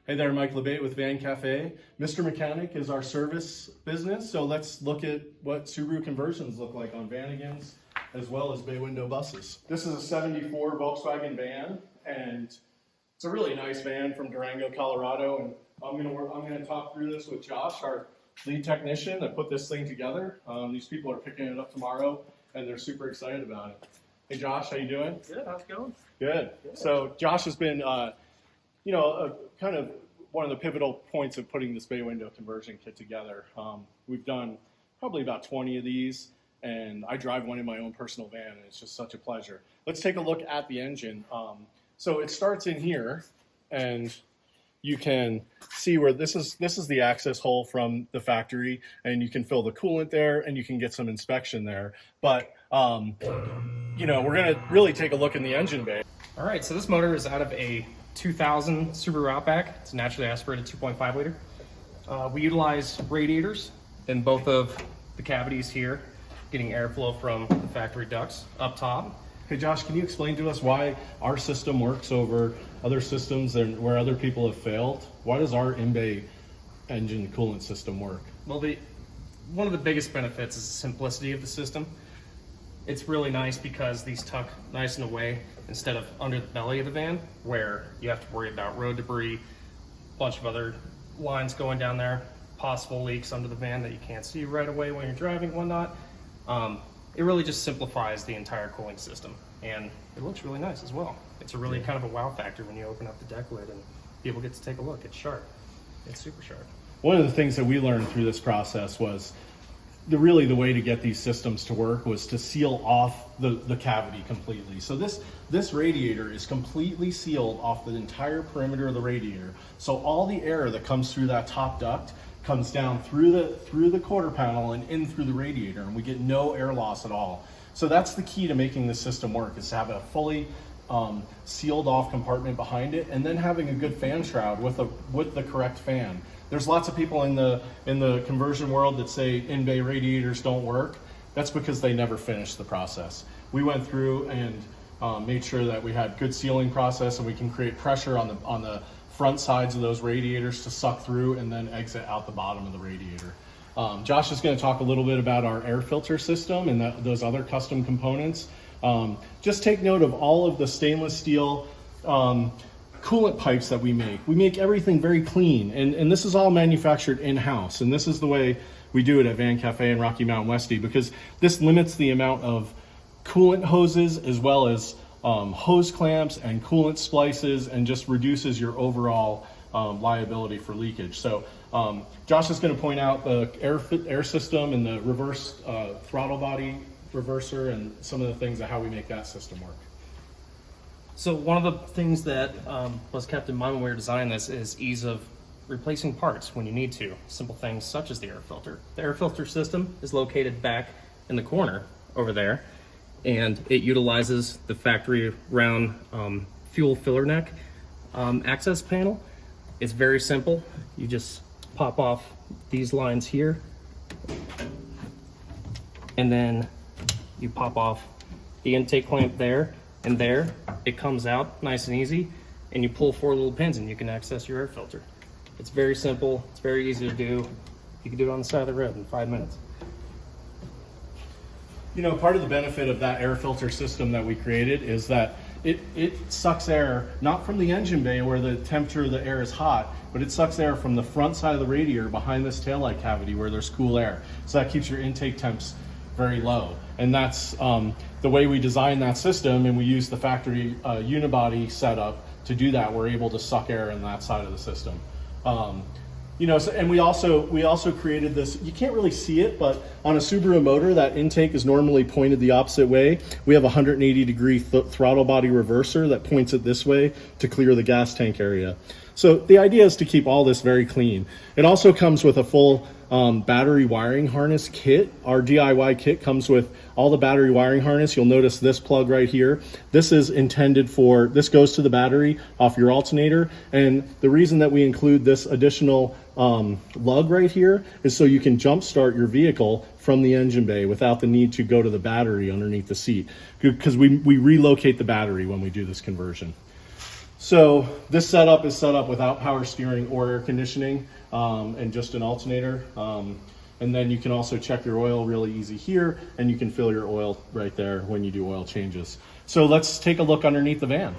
Hey there, Mike LeBate with Van Cafe. Mr. Mechanic is our service business, so let's look at what Subaru conversions look like on Vanagons as well as Bay Window buses. This is a 74 Volkswagen van, and it's a really nice van from Durango, Colorado, and I'm gonna talk through this with Josh, our lead technician, that put this thing together. These people are picking it up tomorrow, and they're super excited about it. Hey Josh, how you doing? Good, how's it going? Good. So Josh has been kind of one of the pivotal points of putting this Bay Window conversion kit together. We've done probably about 20 of these, and I drive one in my own personal van, and it's just such a pleasure. Let's take a look at the engine. So it starts in here, and you can see where this is the access hole from the factory, and you can fill the coolant there, and you can get some inspection there. But we're gonna really take a look in the engine bay. All right, so this motor is out of a 2000 Subaru Outback. It's a naturally aspirated 2.5 liter. We utilize radiators in both of the cavities here, getting airflow from the factory ducts up top. Hey Josh, can you explain to us why our system works over other systems and where other people have failed? Why does our in-bay engine coolant system work? Well, one of the biggest benefits is the simplicity of the system. It's really nice because these tuck nice and away instead of under the belly of the van, where you have to worry about road debris, a bunch of other lines going down there, possible leaks under the van that you can't see right away when you're driving, whatnot. It really just simplifies the entire cooling system, and it looks really nice as well. It's a really kind of a wow factor when you open up the deck lid and people get to take a look. It's sharp. It's super sharp. One of the things that we learned through this process was the way to get these systems to work was to seal off the cavity completely. So this radiator is completely sealed off the entire perimeter of the radiator. So all the air that comes through that top duct comes down through the quarter panel and in through the radiator, and we get no air loss at all. So that's the key to making this system work, is to have a fully sealed off compartment behind it, and then having a good fan shroud with the correct fan. There's lots of people in the conversion world that say in-bay radiators don't work. That's because they never finished the process. We went through and made sure that we had good sealing process, and we can create pressure on the front sides of those radiators to suck through and then exit out the bottom of the radiator. Josh is going to talk a little bit about our air filter system and those other custom components. Just take note of all of the stainless steel coolant pipes that we make. We make everything very clean, and this is all manufactured in-house, and this is the way we do it at Van Cafe and Rocky Mountain Westy, because this limits the amount of coolant hoses as well as hose clamps and coolant splices, and just reduces your overall liability for leakage. So Josh is going to point out the air system and the reverse throttle body reverser and some of the things of how we make that system work. So one of the things that was kept in mind when we were designing this is ease of replacing parts when you need to. Simple things such as the air filter. The air filter system is located back in the corner over there, and it utilizes the factory round fuel filler neck access panel. It's very simple. You just pop off these lines here, and then you pop off the intake clamp there, and there it comes out nice and easy, and you pull 4 little pins and you can access your air filter. It's very simple, it's very easy to do. You can do it on the side of the road in 5 minutes. Part of the benefit of that air filter system that we created is that it sucks air, not from the engine bay where the temperature of the air is hot, but it sucks air from the front side of the radiator behind this taillight cavity where there's cool air. So that keeps your intake temps very low. And that's the way we designed that system, and we use the factory unibody setup to do that. We're able to suck air in that side of the system. And we also created this, you can't really see it, but on a Subaru motor, that intake is normally pointed the opposite way. We have a 180-degree throttle body reverser that points it this way to clear the gas tank area. So the idea is to keep all this very clean. It also comes with a full battery wiring harness kit. Our DIY kit comes with all the battery wiring harness. You'll notice this plug right here. This is intended for, this goes to the battery off your alternator. And the reason that we include this additional lug right here is so you can jump start your vehicle from the engine bay without the need to go to the battery underneath the seat, because we relocate the battery when we do this conversion. So this setup is set up without power steering or air conditioning, and just an alternator. And then you can also check your oil really easy here, and you can fill your oil right there when you do oil changes. So let's take a look underneath the van.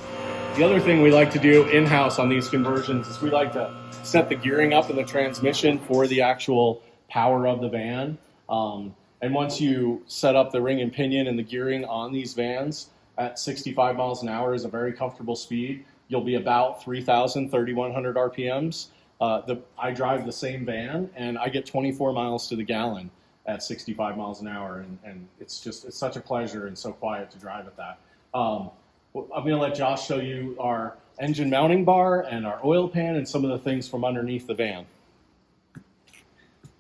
The other thing we like to do in-house on these conversions is we like to set the gearing up in the transmission for the actual power of the van. And once you set up the ring and pinion and the gearing on these vans at 65 miles an hour is a very comfortable speed. You'll be about 3,100 RPMs. I drive the same van and I get 24 miles to the gallon at 65 miles an hour. And it's such a pleasure and so quiet to drive at that. I'm going to let Josh show you our engine mounting bar and our oil pan and some of the things from underneath the van.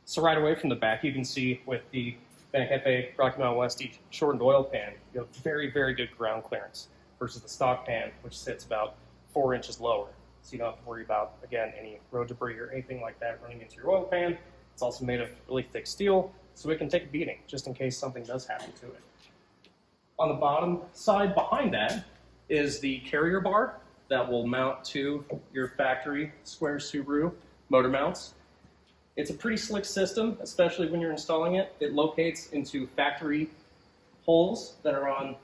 So right away from the back, you can see with the Van Cafe Rocky Mountain Westie shortened oil pan, you have very, very good ground clearance versus the stock pan, which sits about 4 inches lower. So you don't have to worry about, again, any road debris or anything like that running into your oil pan. It's also made of really thick steel, so it can take a beating just in case something does happen to it. On the bottom side behind that is the carrier bar that will mount to your factory square Subaru motor mounts. It's a pretty slick system, especially when you're installing it. It locates into factory holes that are on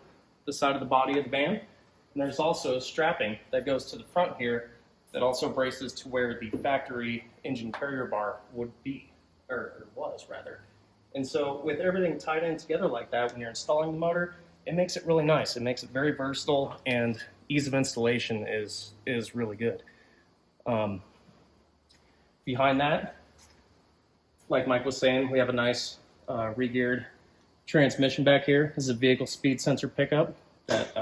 the side of the body of the van. And there's also strapping that goes to the front here that also braces to where the factory engine carrier bar would be, or was rather. And so with everything tied in together like that, when you're installing the motor, it makes it really nice. It makes it very versatile, and ease of installation is really good. Behind that, like Mike was saying, we have a nice re-geared transmission back here. This is a vehicle speed sensor pickup that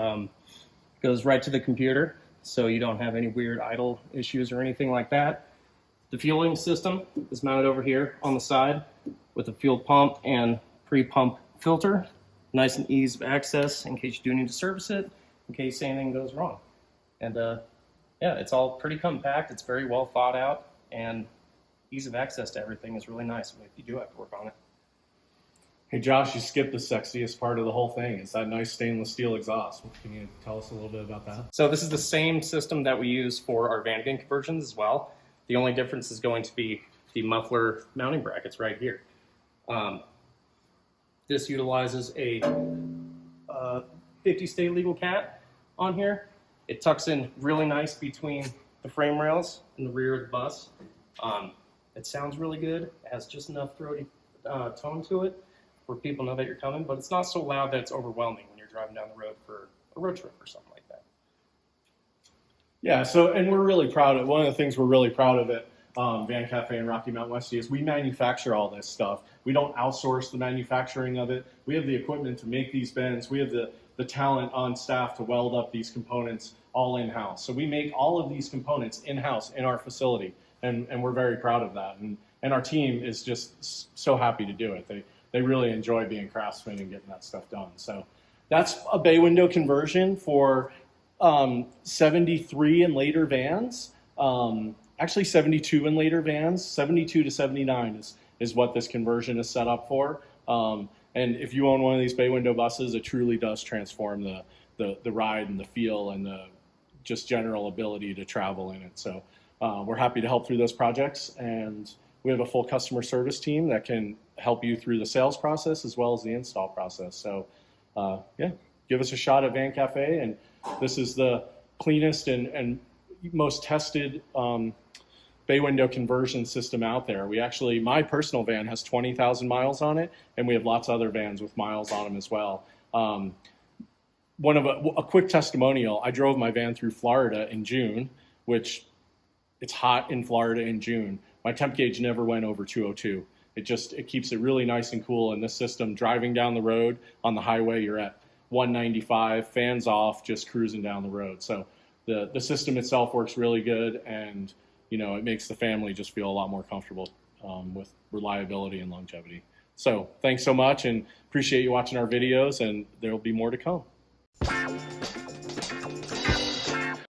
goes right to the computer, so you don't have any weird idle issues or anything like that. The fueling system is mounted over here on the side with a fuel pump and pre-pump filter. Nice and easy of access in case you do need to service it, in case anything goes wrong. And yeah, it's all pretty compact. It's very well thought out, and ease of access to everything is really nice if you do have to work on it. Hey Josh, you skipped the sexiest part of the whole thing. It's that nice stainless steel exhaust. Can you tell us a little bit about that? So this is the same system that we use for our van conversions as well. The only difference is going to be the muffler mounting brackets right here. This utilizes a 50 state legal cat on here. It tucks in really nice between the frame rails and the rear of the bus. It sounds really good. It has just enough throaty tone to it where people know that you're coming, but it's not so loud that it's overwhelming when you're driving down the road for a road trip or something like that. Yeah, so, and we're really proud of, one of the things we're really proud of at Van Cafe and Rocky Mountain Westie is we manufacture all this stuff. We don't outsource the manufacturing of it. We have the equipment to make these bends. We have the talent on staff to weld up these components all in-house. So we make all of these components in-house in our facility, and we're very proud of that. And our team is just so happy to do it. They really enjoy being craftsmen and getting that stuff done. So that's a bay window conversion for 73 and later vans. Actually 72 and later vans. 72 to 79 is what this conversion is set up for. And if you own one of these bay window buses, it truly does transform the ride and the feel and the just general ability to travel in it. So we're happy to help through those projects, and we have a full customer service team that can help you through the sales process as well as the install process. So yeah, give us a shot at Van Cafe, and this is the cleanest and most tested bay window conversion system out there. We actually, my personal van has 20,000 miles on it, and we have lots of other vans with miles on them as well. One of a quick testimonial, I drove my van through Florida in June, which it's hot in Florida in June. My temp gauge never went over 202. It keeps it really nice and cool. And this system, driving down the road on the highway, you're at 195, fans off, just cruising down the road. So the system itself works really good, and you know, it makes the family just feel a lot more comfortable with reliability and longevity. So thanks so much, and appreciate you watching our videos, and there will be more to come.